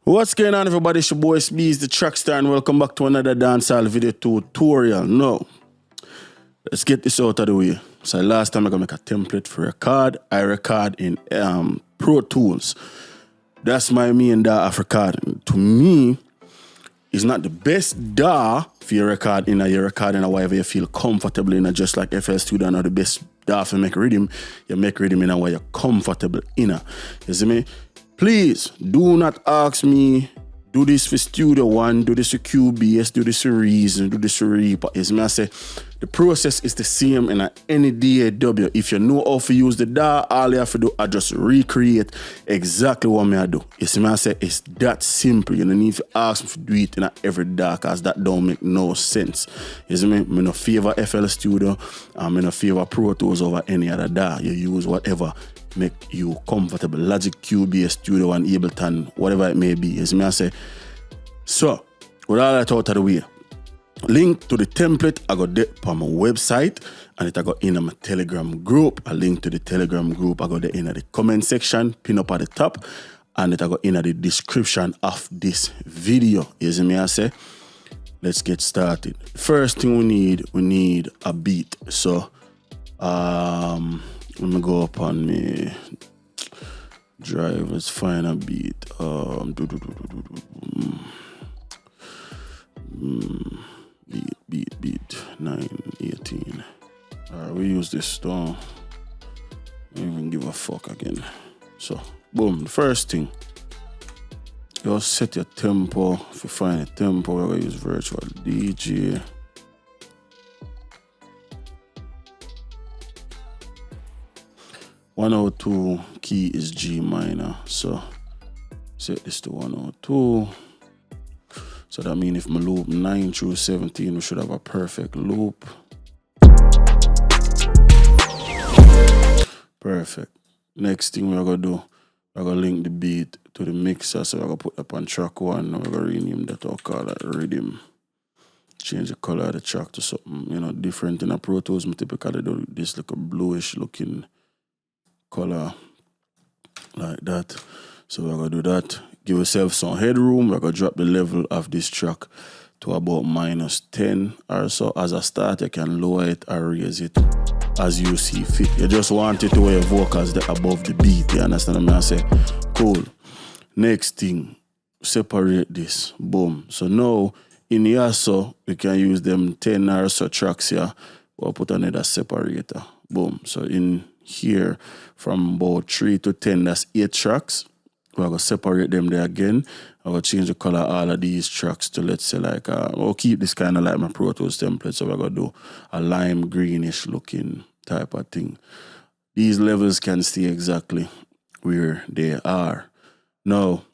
What's going on, everybody? It's your boy Itz-Beez-Da, TrackStar, and welcome back to another dancehall video tutorial. Now, let's get this out of the way. So last time I gonna make a template for record. I record in Pro Tools. That's my main DAW of recording. To me, it's not the best DAW for your record in your recording or whatever you feel comfortable in. Just like FL Studio, not the best DAW for make rhythm. You make rhythm in a way you're comfortable in. You see me? Please do not ask me, do this for Studio One, do this for QBS, do this for Reason, do this for Reaper. As I say, the process is the same in any DAW. If you know how to use the DAW, all you have to do is just recreate exactly what I do. As I say, it's that simple. You don't need to ask me to do it in every DAW because that don't make no sense. As I mean, I don't favor FL Studio, I don't favor Pro Tools over any other DAW. You use whatever make you comfortable. Logic, QBS, Studio One, Ableton, whatever it may be. As I say. So, with all that out of the way, link to the template I got there on my website, and it I got in my Telegram group. A link to the Telegram group I got there in the comment section, pin up at the top, and it I got in the description of this video. As I say, let's get started. First thing we need a beat. So, let me go up on me drive. Let's find a beat. Beat 918. Alright, we use this. Don't even give a fuck again. So, boom. The first thing, you set your tempo. If you find a tempo, we're gonna use virtual DJ. (102) key is G minor, so set this to 102. So that means if my loop 9 through 17, we should have a perfect loop. Perfect. Next thing we're gonna do, we're gonna link the beat to the mixer. So we're gonna put up on track 1. We're gonna rename that, or call it Riddim. Change the color of the track to something, different. In a Pro Tools, I typically do this like a bluish looking color like that. So we're gonna do that. Give yourself some headroom. We're gonna drop the level of this track to about -10 or so. As a start, you can lower it or raise it as you see fit. You just want it to where your vocals above the beat. You understand what I say? Cool. Next thing, separate this. Boom. So now in here, so we can use them 10 or so tracks here. We'll put another separator. Boom. So in here, from about 3 to 10, that's 8 tracks. We're going to separate them there again. I'm going to change the color of all of these tracks to, let's say, like, we'll keep this kind of like my Pro Tools template. So we're going to do a lime greenish looking type of thing. These levels can stay exactly where they are. Now,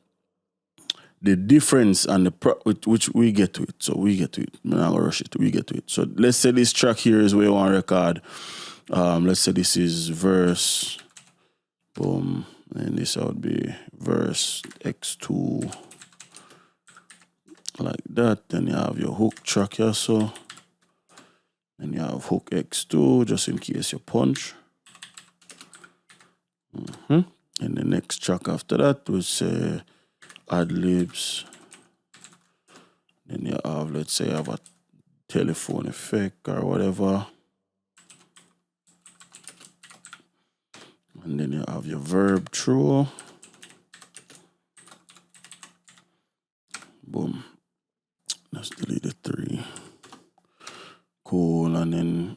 the difference and which we get to it. So we get to it. I'm not going to rush it. We get to it. So let's say this track here is where you want to record. Let's say this is verse, boom, and this would be verse X2, like that. Then you have your hook track here, so, and you have hook X2, just in case you punch. And the next track after that was say ad-libs. Then you have, let's say, you have a telephone effect or whatever. And then you have your verb through. Boom. Let's delete the 3. Cool. And then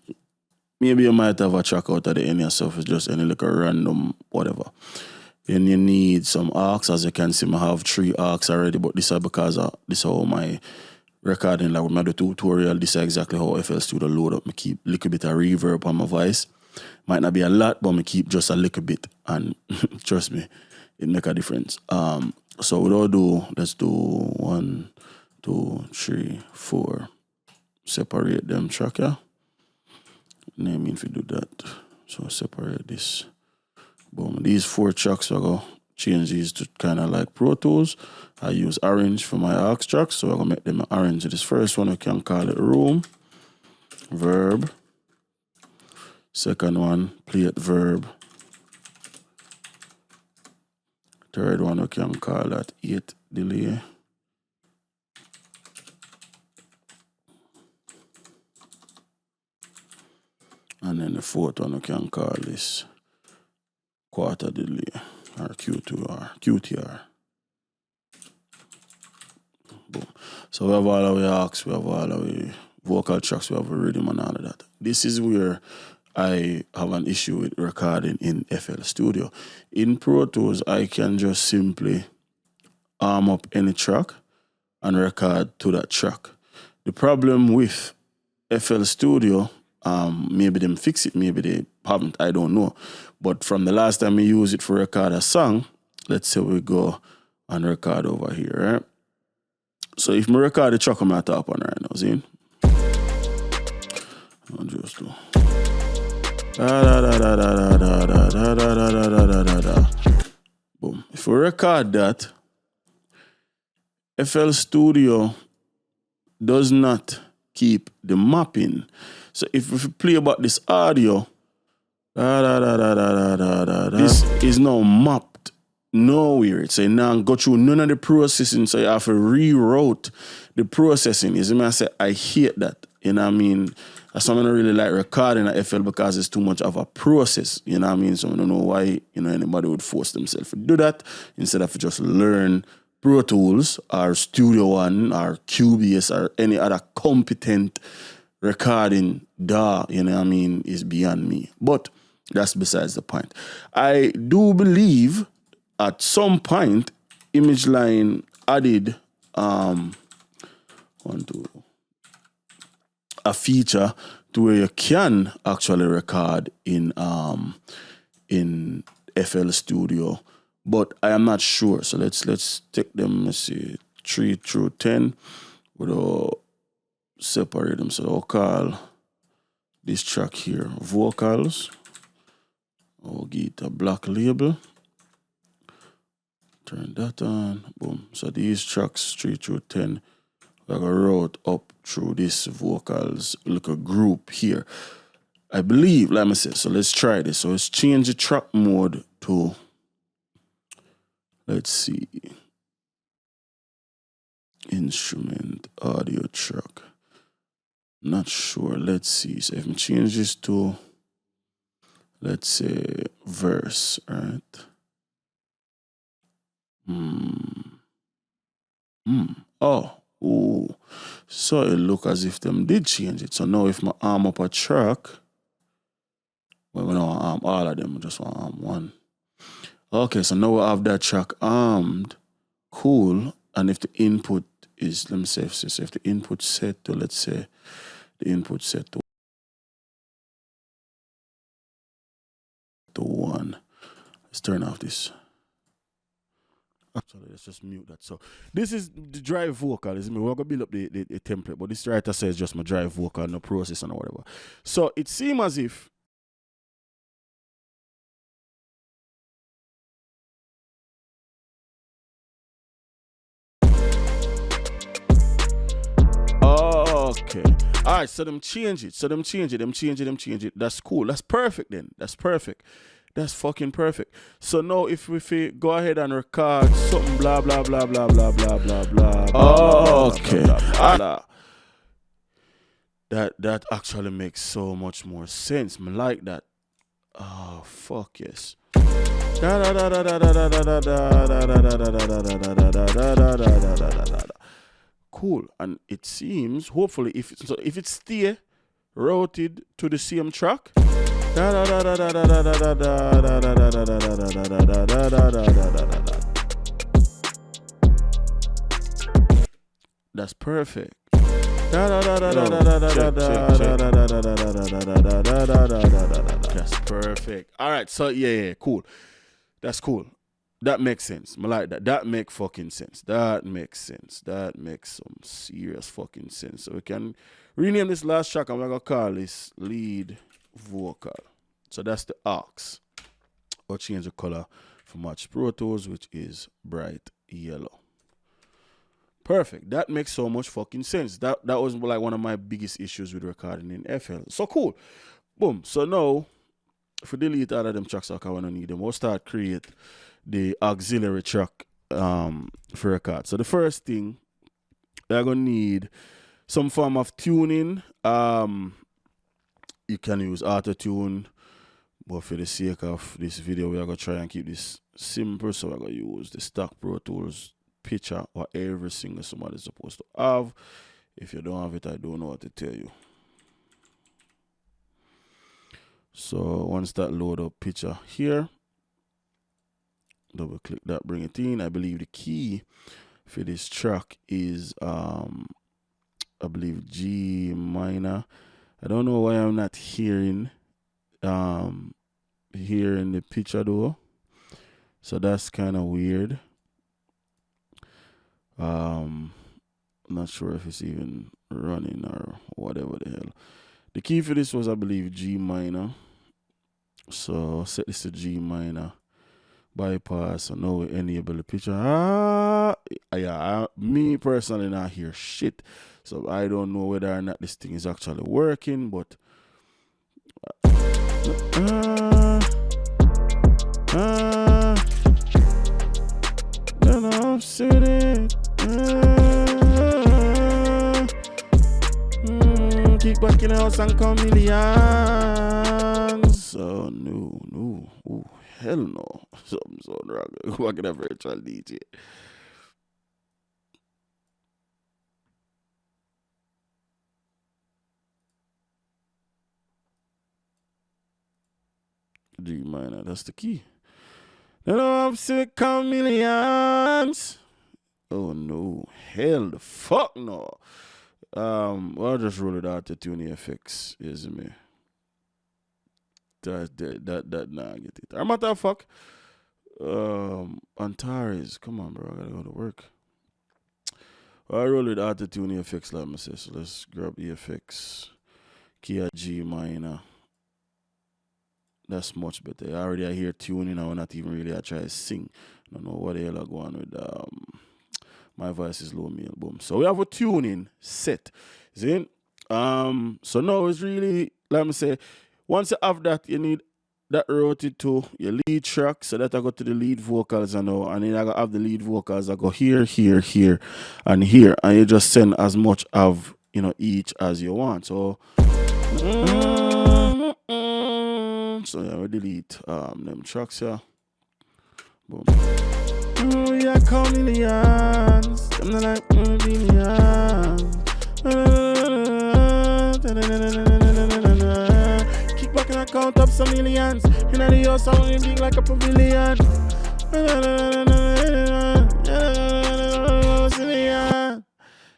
maybe you might have a track out at the end yourself. It's just any like a random whatever. Then you need some arcs. As you can see, I have 3 arcs already, but this is because this is how my recording, like when I do tutorial, this is exactly how FL Studio load up. I keep a little bit of reverb on my voice. Might not be a lot, but I keep just a little bit, and trust me, it make a difference. So what let's do 1, 2, 3, 4. Separate them track, yeah. Name if you do that. So separate this. Boom. These 4 tracks, I go change these to kind of like Pro Tools. I use orange for my aux tracks, so I'm gonna make them orange. This first one we can call it room, verb. Second one, plate verb. Third one we can call that delay. And then the fourth one we can call this quarter delay or QTR. Boom. So we have all our aux, we have all our vocal tracks, we have a rhythm and all of that. This is where I have an issue with recording in FL Studio. In Pro Tools, I can just simply arm up any track and record to that track. The problem with FL Studio, maybe them fix it, maybe they haven't, I don't know. But from the last time we use it for record a song, let's say we go and record over here, right? So if we record the track I'm at top on right now, see? I'll just do. Boom. If we record that, FL Studio does not keep the mapping. So if we play about this audio, this is now mapped nowhere. It's saying now go through none of the processing, so you have to reroute the processing. You see me, I say I hate that. You know what I mean? That's why I don't really like recording at FL, because it's too much of a process. You know what I mean? So I don't know why anybody would force themselves to do that instead of just learn Pro Tools or Studio One or Cubase or any other competent recording DAW, you know what I mean, is beyond me. But that's besides the point. I do believe at some point ImageLine added a feature to where you can actually record in FL Studio, but I am not sure. So let's take them, let's see, 3 through 10. We'll separate them. So I'll call this track here vocals. I'll get a black label. Turn that on. Boom. So these tracks 3 through 10, like a route up through this vocals, look a group here. I believe, let me say, so let's try this. So let's change the track mode to, let's see, instrument, audio track. Not sure, let's see. So if we change this to, let's say, verse, right? Oh, so it look as if them did change it. So now if my arm up a track, well, we don't arm all of them, we just want arm one. Okay, so now we have that track armed. Cool. And if the input is, let me say, so if the input set to, let's say, the input set to 1. Let's turn off this. Actually, let's just mute that. So this is the drive vocal. Is me. We're gonna build up the template, but this writer says just my drive vocal, no process and whatever. So it seems as if okay. Alright, so them change it. Them change it. That's cool. That's perfect then. That's perfect. That's fucking perfect. So now if we go ahead and record something blah blah blah blah blah blah blah blah. Oh, okay. That actually makes so much more sense. I like that. Oh fuck yes. Cool. And it seems, hopefully, if it stay routed to the same track. That's perfect. That's perfect. All right, so yeah, cool. That's cool. That makes sense. I like that. That makes fucking sense. That makes sense. That makes some serious fucking sense. So we can rename this last track and we're gonna call this lead vocal. So that's the aux. I'll change the color for match Pro Tools, which is bright yellow. Perfect. That makes so much fucking sense. That was like one of my biggest issues with recording in FL. So cool. Boom. So now, if we delete all of them tracks, I want to need them. We'll start create the auxiliary track for record. So the first thing, we're gonna need some form of tuning. You can use auto-tune, but for the sake of this video, we're gonna try and keep this simple. So we're gonna use the stock Pro Tools picture or every single somebody's supposed to have. If you don't have it, I don't know what to tell you. So once that load up picture here, double click that, bring it in. I believe the key for this track is I believe G minor. I don't know why I'm not hearing the picture though. So that's kind of weird. I'm not sure if it's even running or whatever the hell. The key for this was, I believe, G minor. So set this to G minor. Bypass, and now we enable the picture. Me personally not hear shit. So I don't know whether or not this thing is actually working, but I'm sitting. Keep back in the house and come millions. Oh no. Oh, hell no. Something's so wrong. Go back in a virtual DJ. G minor, that's the key. No, I'm sick of millions. Oh no, hell the fuck no. I'll just roll it out to tune the effects, isn't me? That nah, I get it. As a matter of fact, Antares, come on, bro, I gotta go to work. I'll roll it out to tune the effects, like I say. So let's grab the effects. Key at G minor. That's much better. I hear tuning. I will not even really try to sing. I don't know what the hell I go on with. My voice is low, meal, boom. So we have a tuning set. See? So now it's really, let me say, once you have that, you need that routed to your lead track. So that I go to the lead vocals and now, and then I go have the lead vocals. I go here, and here, and you just send as much of each as you want. So. So yeah, we delete them tracks here. Boom. Oh, yeah, call millions. I'm not like millions. Kick back and I count up some millions. You know the house I'm big like a pavilion.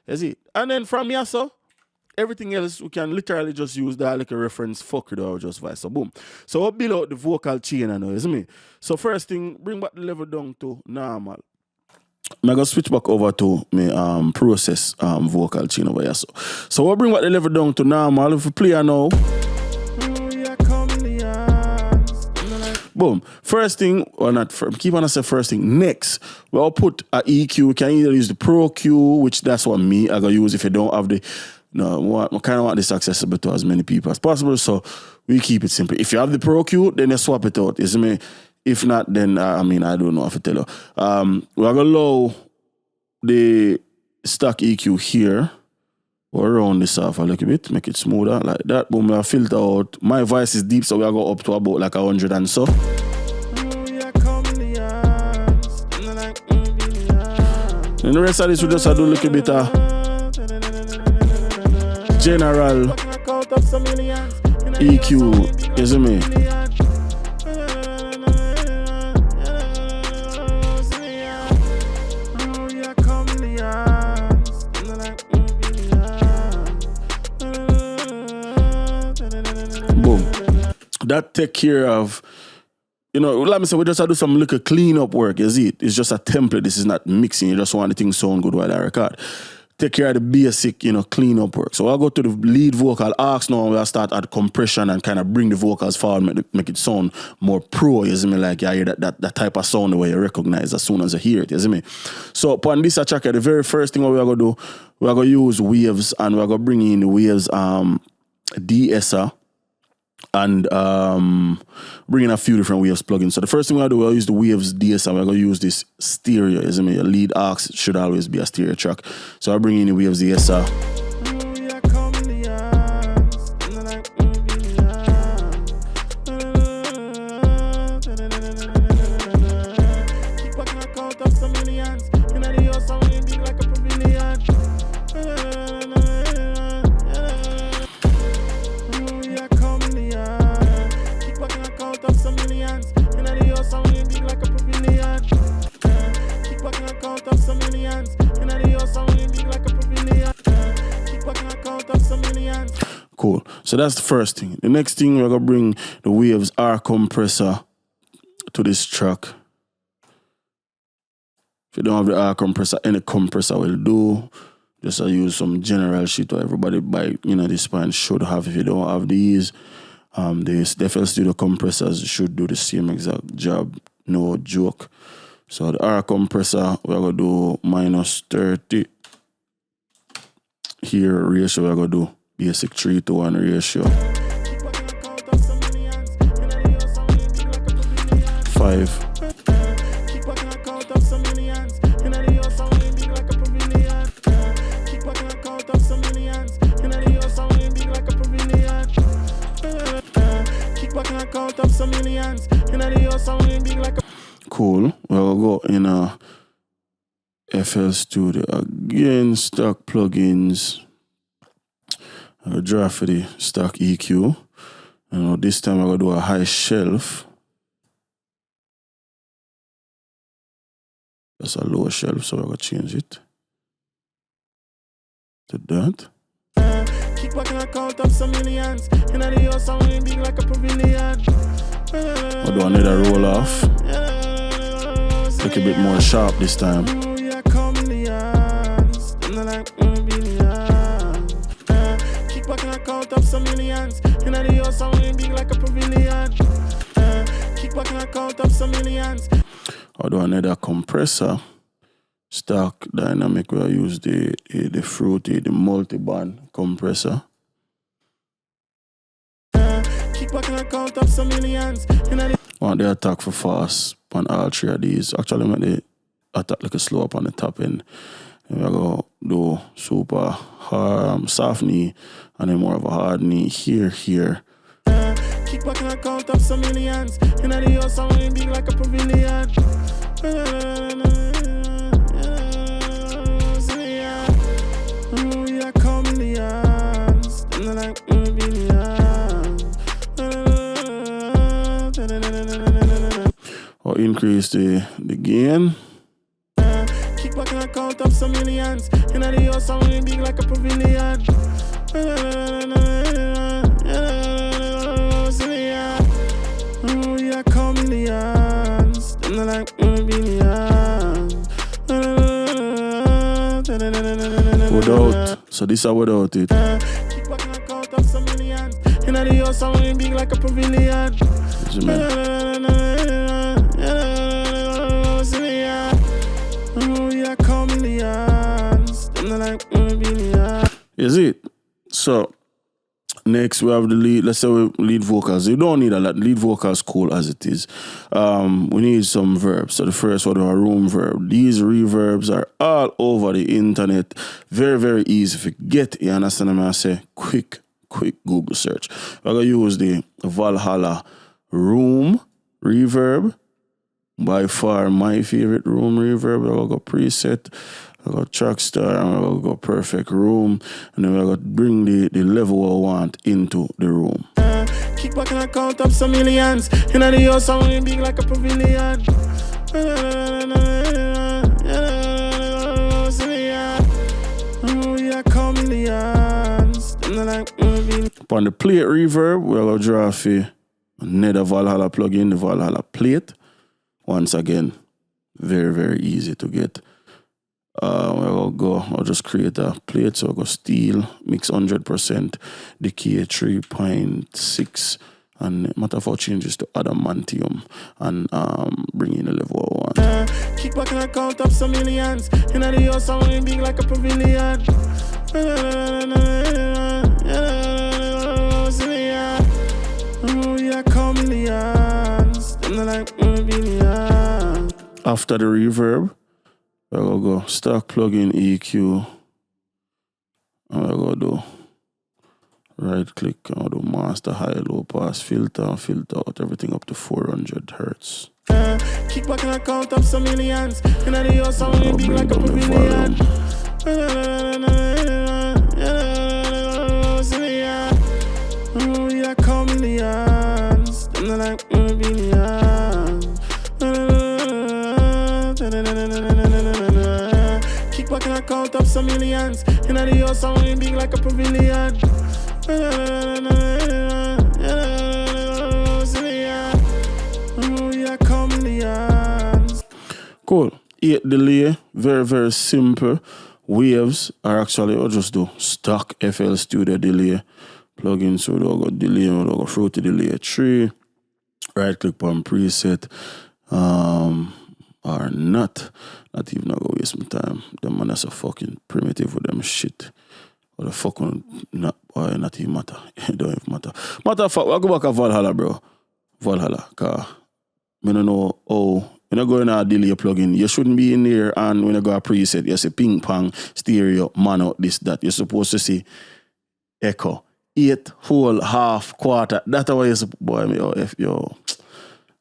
You see? And then from here, so everything else, we can literally just use that like a reference fuck it or just vice. So boom. So we'll build out the vocal chain and isn't me? So first thing, bring back the level down to normal. I'm gonna switch back over to my process vocal chain over here. So we'll bring back the level down to normal. If we play now. Boom. First thing, or not, keep on say first thing. Next, we'll put a EQ. We can either use the Pro Q, which that's what I gotta use if you don't have the. No, I kind of want this accessible to as many people as possible, so we keep it simple. If you have the Pro Q, then you swap it out. Isn't me? If not, then I don't know how to tell you. We're gonna allow the stock EQ here. We'll round this off a little bit, make it smoother like that. Boom, we'll filter out. My voice is deep, so we'll go up to about like 100 and so. And the rest of this we just do a little bit of general EQ, you see me? Boom. That take care of, let me say we just do some little cleanup work, you see it? It's just a template, this is not mixing, you just want the thing sound good while I record. Take care of the basic, clean up work. So I'll go to the lead vocal arcs now and we'll start at compression and kind of bring the vocals forward, make it sound more pro, you see me? Like you hear that type of sound the way you recognize as soon as you hear it, you see me? So upon this track, the very first thing we're going to do, we're going to use waves and we're going to bring in the waves de-esser and bring in a few different waves plugins. So the first thing I do, I'll use the Itz-Beez-Da, so I'm going to use this stereo. Isn't it? Your lead aux should always be a stereo track. So I bring in the Itz-Beez-Da. Cool. So that's the first thing. The next thing, we're going to bring the Waves R compressor to this track. If you don't have the R compressor, any compressor will do. Just use some general shit that everybody by this point should have. If you don't have these, the FL Studio compressors should do the same exact job. No joke. So the R compressor, we're going to do -30. Here, ratio, we're going to do basic 3-to-1 ratio. 5. Cool. We'll go in a FL Studio again, stock plugins. I'll draw for the stock EQ. This time I'm going to do a high shelf. That's a low shelf, so I'm going to change it to that. Kick back and I count up some millions. In the house, I'm big like a pavilion. I'll do another roll off. Look a bit more sharp this time. Back and I count up some millions. In the house, I'm big like a pavilion. Kick back and I count up some millions. I'll do another compressor. Stock dynamic where I use the fruity, the multi-band compressor. Kick back and I count up some millions. Want the attack for fast on all three of these. Actually, make the attack like a slow up on the top end. And we're going to do super hard, soft knee, and then more of a hard knee here. Kick back and I count up some millions. In the house, I'm big like a pavilion. Or increase the gain. Kick back and I count up some millions. In the house, I'm big like a pavilion. Without, so this is without it. Kick back and I count up some millions. In the house, I'm big like a pavilion. Is it? So next we have the lead. Let's say we lead vocals. You don't need a lot. Lead vocals cool as it is. We need some verbs. So the first one, a room verb. These reverbs are all over the internet. Very, very easy to get. You understand what I say? Quick Google search. We're gonna use the Valhalla room reverb. By far my favorite room reverb. We're gonna go preset. I got TrackStar, and we'll go perfect room, and then we're going to bring the level I want into the room. Kick back and I count up some millions. In the house, I'm big like a pavilion. Upon the plate reverb, we're going to draw for another Valhalla plugin, the Valhalla plate. Once again, very, very easy to get. I'll just create a plate. So I'll go steel, mix 100%, decay 3.6, and matter of changes to adamantium, and bring in the level I want. Kick back and I count up some millions. In the house, I'm big like a pavilion. after the reverb, we're going to go stock plugin EQ. And we're going to do right click and do master high low pass filter and filter out everything up to 400 hertz. Kick back and I count up some millions. And I do something big like a pavilion. We are coming millions. And they're like billions. Kick back and I count up some millions. And I do something big like a pavilion. Cool. 8 delay, very, very simple. Waves are actually, I'll just do stock FL Studio delay. Plugin, so we'll go delay, we'll go fruity delay 3. Right click on preset. Or not even gonna waste my time. Them man are so fucking primitive with them shit. What the fuck not even matter. It don't even matter. Matter of fact, I'll go back to Valhalla, bro. Valhalla, cause I don't know how when you go in a delay plugin, you shouldn't be in there, and when you go a preset, you see ping pong, stereo, mono, this, that. You're supposed to see echo. 8, whole, half, quarter. That's why you're supposed boy me yo.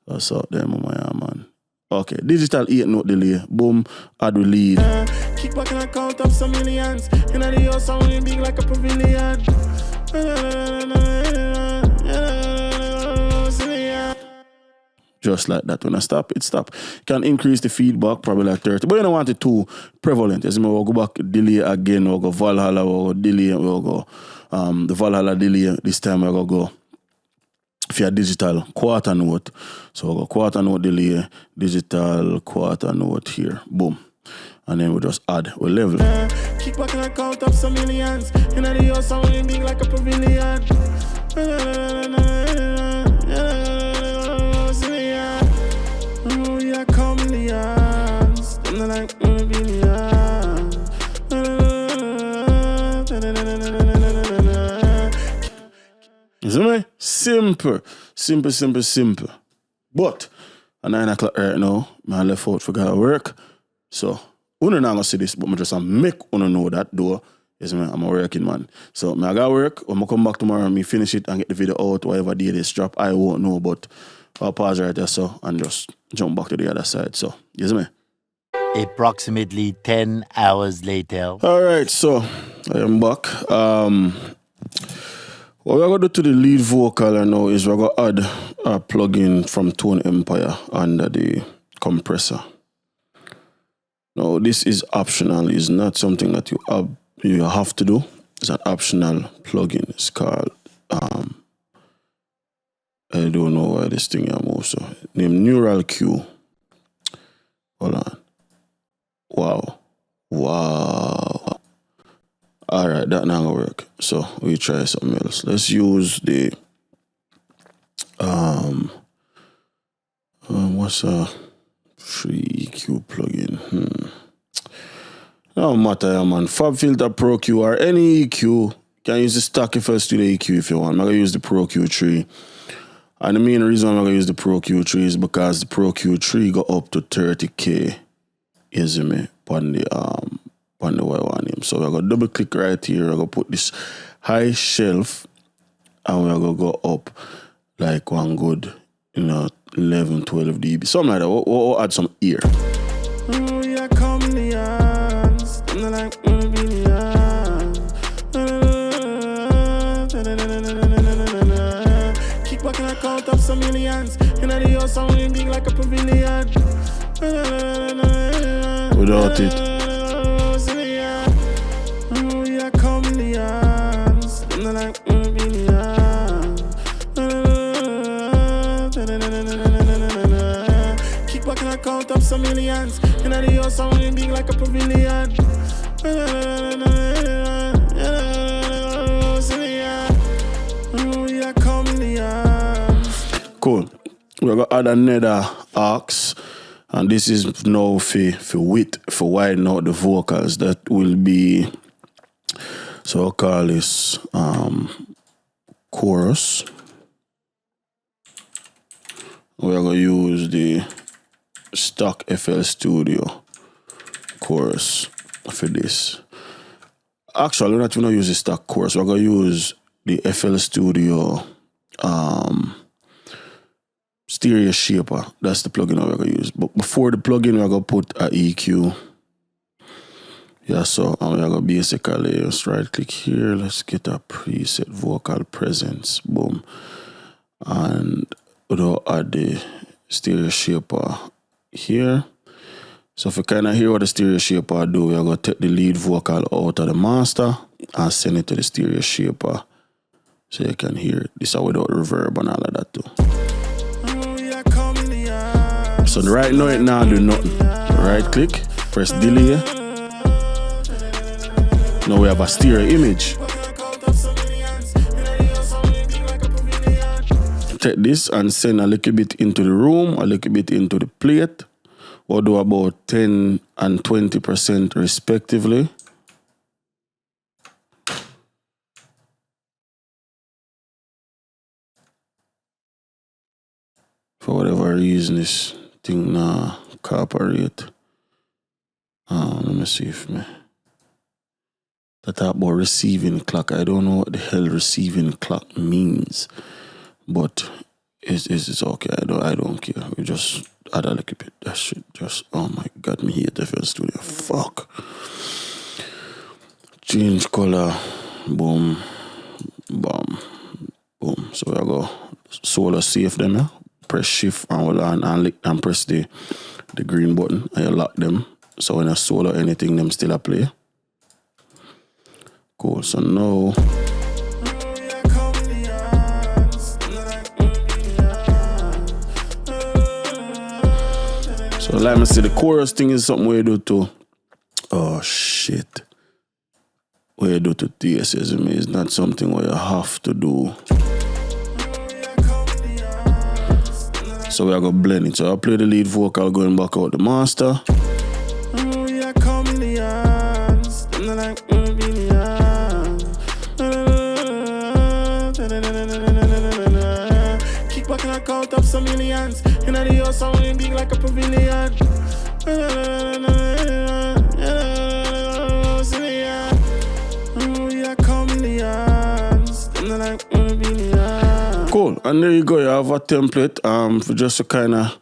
That's out there, man. Okay, digital 8-note delay. Boom, add lead. Kick back and I count up some millions. And I do something big like a pavilion. Just like that. When I stop, it stop. Can increase the feedback, probably like 30. But you don't want it too prevalent. As we'll go back, delay again, we'll go Valhalla, we'll go delay, we'll go the Valhalla delay. This time we'll go if you're digital quarter note. So we'll go quarter note delay, digital quarter note here. Boom. And then we'll just add, we'll level. Kick back and I count up some millions. And I do something big like a pavilion. We are coming millions. And they're like billions. You see me? Simple. But at 9 o'clock right now, I left out for God work. So, I'm not going to see this, but I just make you know that though. Yes, man, I'm a working man. So, I got work. When I come back tomorrow, I finish it and get the video out, whatever day this drop, I won't know, but I'll pause right there so and just jump back to the other side. So, yes, man. Approximately 10 hours later. All right, so I am back. What we're going to do to the lead vocal now is we're going to add a plugin from Tone Empire under the compressor. Now, this is optional. It's not something that you have to do. It's an optional plugin. It's called, I don't know why this thing is moved. So, named Neural Q. Hold on. Wow. All right, that not gonna work. So we try something else. Let's use the what's a free EQ plugin? No matter, man. Fab Filter Pro Q or any EQ. Can use the stock FL Studio EQ if you want. I'm gonna use the Pro Q3. And the main reason I'm gonna use the Pro Q3 is because the Pro Q3 go up to 30K. You see me? On the way one name. So we're gonna double click right here. We're gonna put this high shelf and we're gonna go up like one good, 11, 12 dB. Something like that. We'll add some ear. We are coming millions. And they're like billions. Kick back and I count up some millions. And I do something big like a pavilion. Without it. We are coming millions. And they're like billions. Kick back and I count up some millions. And I do something big like a pavilion. We are coming millions. Cool. We're gonna add another aux. And this is now for width, for widen out the vocals. That will be, so I'll call this chorus. We're going to use the stock FL Studio chorus for this. Actually, we're not going to use the stock chorus. We're going to use the FL Studio stereo shaper. That's the plugin we're going to use. But before the plugin, we're going to put a EQ. Yeah, so we're going to basically just right click here. Let's get a preset vocal presence. Boom. And we'll add the stereo shaper here. So if you kind of hear what the stereo shaper do, we're going to take the lead vocal out of the master and send it to the stereo shaper so you can hear it. This is without reverb and all of that too. So right now it now do nothing. Right click, press delay. Now we have a stereo image. Take this and send a little bit into the room, a little bit into the plate. We'll do about 10 and 20% respectively. For whatever reason, this thing now cooperate. Let me see if me. That talk about receiving clock. I don't know what the hell receiving clock means, but it's okay. I don't care. We just add a little bit. That shit just, oh my god, me hate FL Studio. Fuck. Change color. Boom. Boom. Boom. So we go solo save them, yeah. Press shift and hold on and press the green button and you lock them. So when you solo anything, them still a play. Cool. So now so let me see, the chorus thing is something we do to, oh shit, we do to TSSM. It's not something where you have to do. So we are going to blend it. So I play the lead vocal going back out the master. Kick back and I count up some millions. You know the house sounding big like a pavilion. Cool, and there you go. You have a template. For just to kind of,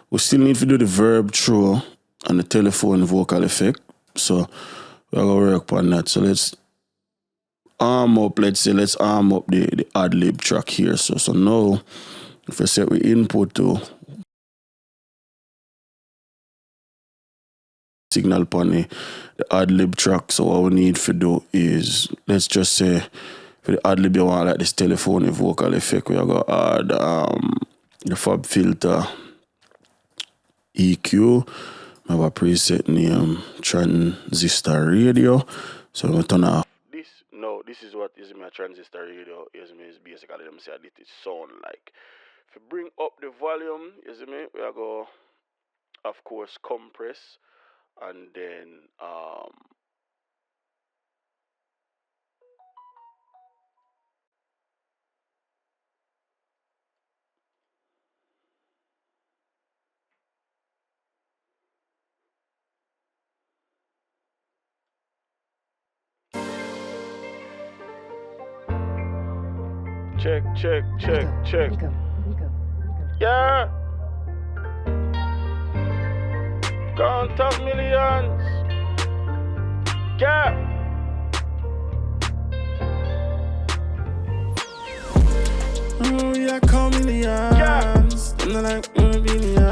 we still need to do the verb through and the telephone vocal effect. So we're gonna work on that. So let's arm up. Let's arm up the ad-lib track here. So now, if I set we input to signal upon the ad-lib track. So what we need to do is, let's just say, for the ad-lib you want like this telephone vocal effect, we are going to add the fab filter EQ. I have a preset name transistor radio. So I'm going to turn off this. No, this is what is my transistor radio is basically, let me say, it sound like. If you bring up the volume, we are going to, of course, compress and then check. Yeah. Count of millions. Yeah. Oh, yeah, call millions. Yeah. And they're like, millions.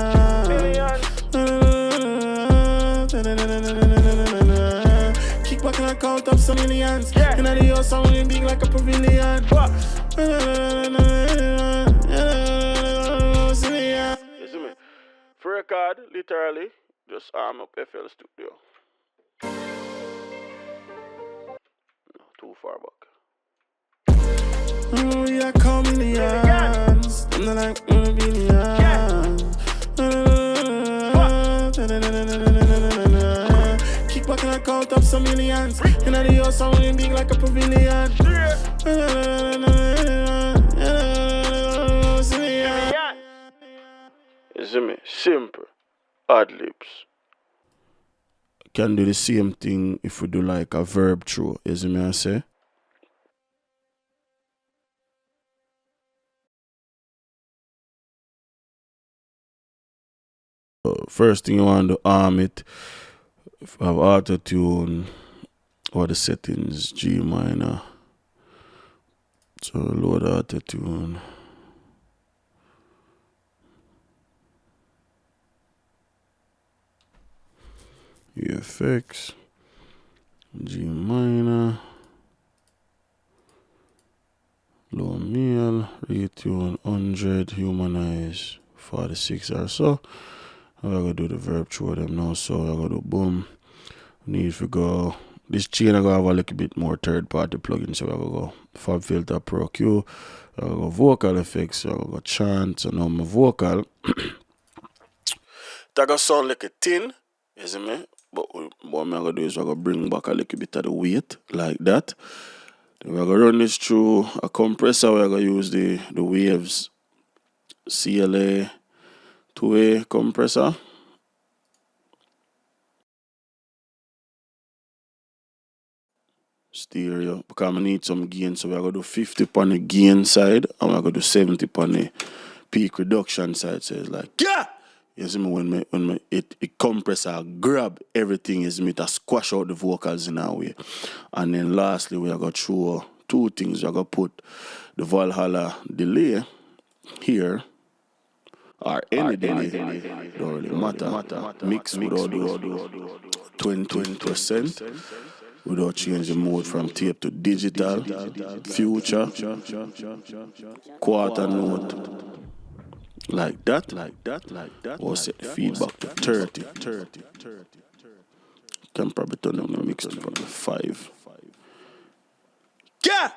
Kick back and I count up some millions. Yeah. And the house sounding big like a pavilion. For record, literally, just arm up FL Studio. No, too far back. Oh, yeah, call millions. And they're like, millions. Kick back and I count up some millions. And the house sounding big like a pavilion. You see me? Simple. ad-libs. Can do the same thing if we do like a verb through, you see me I say? First thing you want to arm it, if I have auto-tune or the settings, G minor. So load auto-tune. effects, G minor, low male, retune 100, humanize 46 or so. I'm gonna do the verb through them now, so I'm gonna do boom. Need to go. This chain I gonna have a little bit more third party plugin, so I'm gonna go Fab Filter Pro Q, I'm gonna go vocal effects, so I'm gonna go chant, so now my vocal. That gonna sound like a tin, you see me? But what I'm gonna do is I'm gonna bring back a little bit of the weight, like that. Then we're gonna run this through a compressor, we're gonna use the Waves CLA 2A compressor. Stereo, because I need some gain, so we're going to do 50 on the gain side and we're going to do 70 on the peak reduction side. So it's like, yeah! You see me, when it compressor grab everything, you see me, to squash out the vocals in our way. And then lastly, we are going to throw two things. We're going to put the Valhalla Delay here, or any delay, don't really matter. Mix with all those 20%. Without changing mode from tape to digital, future, quarter note, like that. Or set the feedback to 30. Can probably turn on the mix to probably 5. Yeah!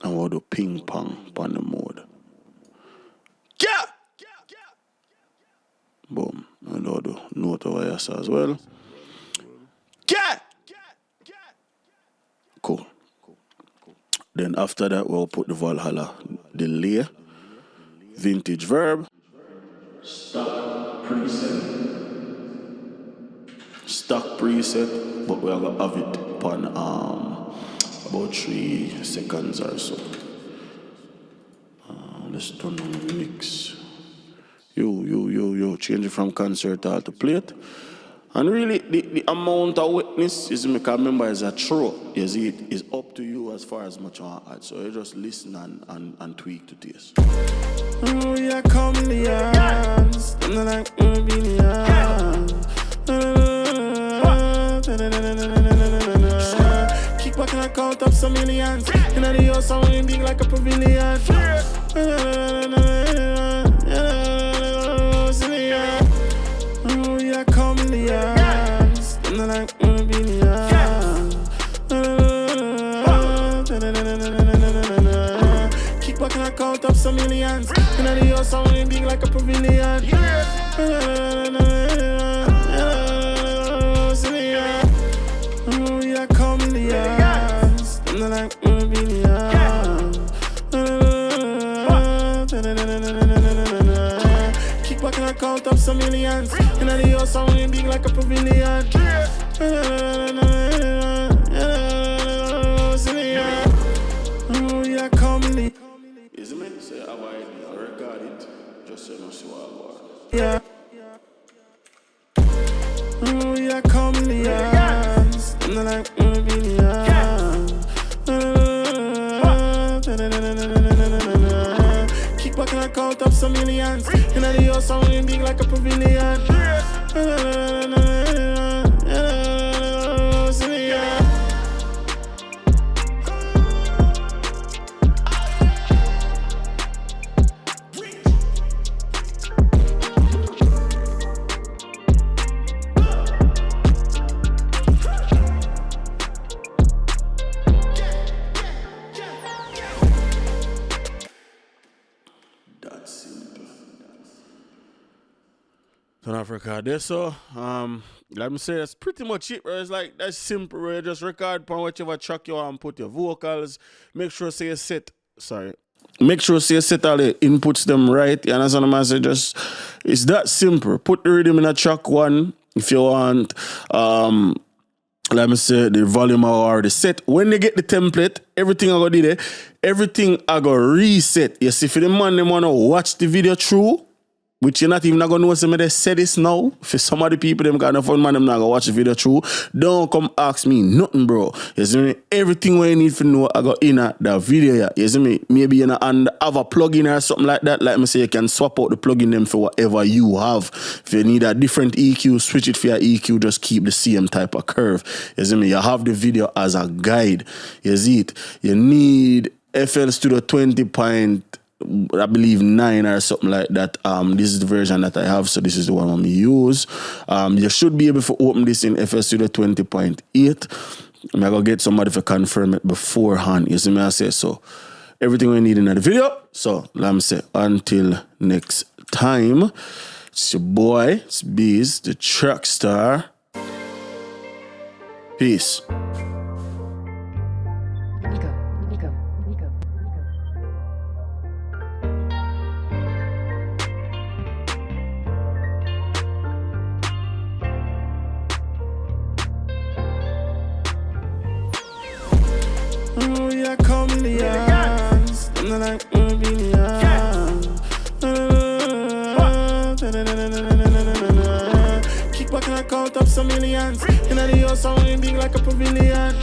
And we'll do ping pong on the mode. Yeah! Boom. And we'll do note over here as well. Yeah! Cool. Then after that, we'll put the Valhalla Delay, vintage verb, stock preset, but we're gonna have it upon about 3 seconds or so. Let's turn on the mix. Yo, change it from concert hall to plate. And really, the amount of wetness is, I remember, is a throw. You see, it is up to you as far as much you want to add. So you just listen and tweak to this. Oh, yeah, chameleons. And they're like, kick back and I count up some millions. And the house I'm big like a pavilion. Oh, yeah, chameleons. And they're like, kick back and I count up some millions. And the house I'm big like a pavilion. Oh, yeah, chameleons. And they're like, kick back and I count up some millions. And the house I'm big like a pavilion. Oh, yeah, chameleon. Is it meant to say, have I record it? Just so you know, see what I want. Yeah. Oh, yeah, chameleons. And they're like, kick back and I count up some millions. And the house I'm big like a pavilion. South Africa there, so let me say that's pretty much it, bro. It's like that's simple, bro. Just record upon whichever track you want and put your vocals. Make sure say you set make sure you set all the inputs them right. You understand what I'm saying? Just it's that simple. Put the rhythm in a track one if you want. Let me say the volume or the set. When they get the template, everything I go do there, everything I go reset. You see, for the man them wanna watch the video through, which you're not even not gonna know some of they say this now. For some of the people them got no fun, man, them not gonna watch the video through. Don't come ask me nothing, bro. You see me? Everything what you need to know, I got in that video. Yeah. You see me? Maybe you know and have a plugin or something like that. Like me say, you can swap out the plugin them for whatever you have. If you need a different EQ, switch it for your EQ. Just keep the same type of curve. You see me? You have the video as a guide. You see it? You need FL Studio 20. I believe 9 or something like that. This is the version that I have, so this is the one I'm gonna use. You should be able to open this in FL Studio 20.8. I'm gonna get somebody to confirm it beforehand. You see me? I say so. Everything we need in the video. So let me say until next time. It's your boy, Itz-Beez, the TrackStar. Peace. Oh, yeah, call me the eyes. I'm not like, kick back and I count up some millions. And I do your sound big like a pavilion.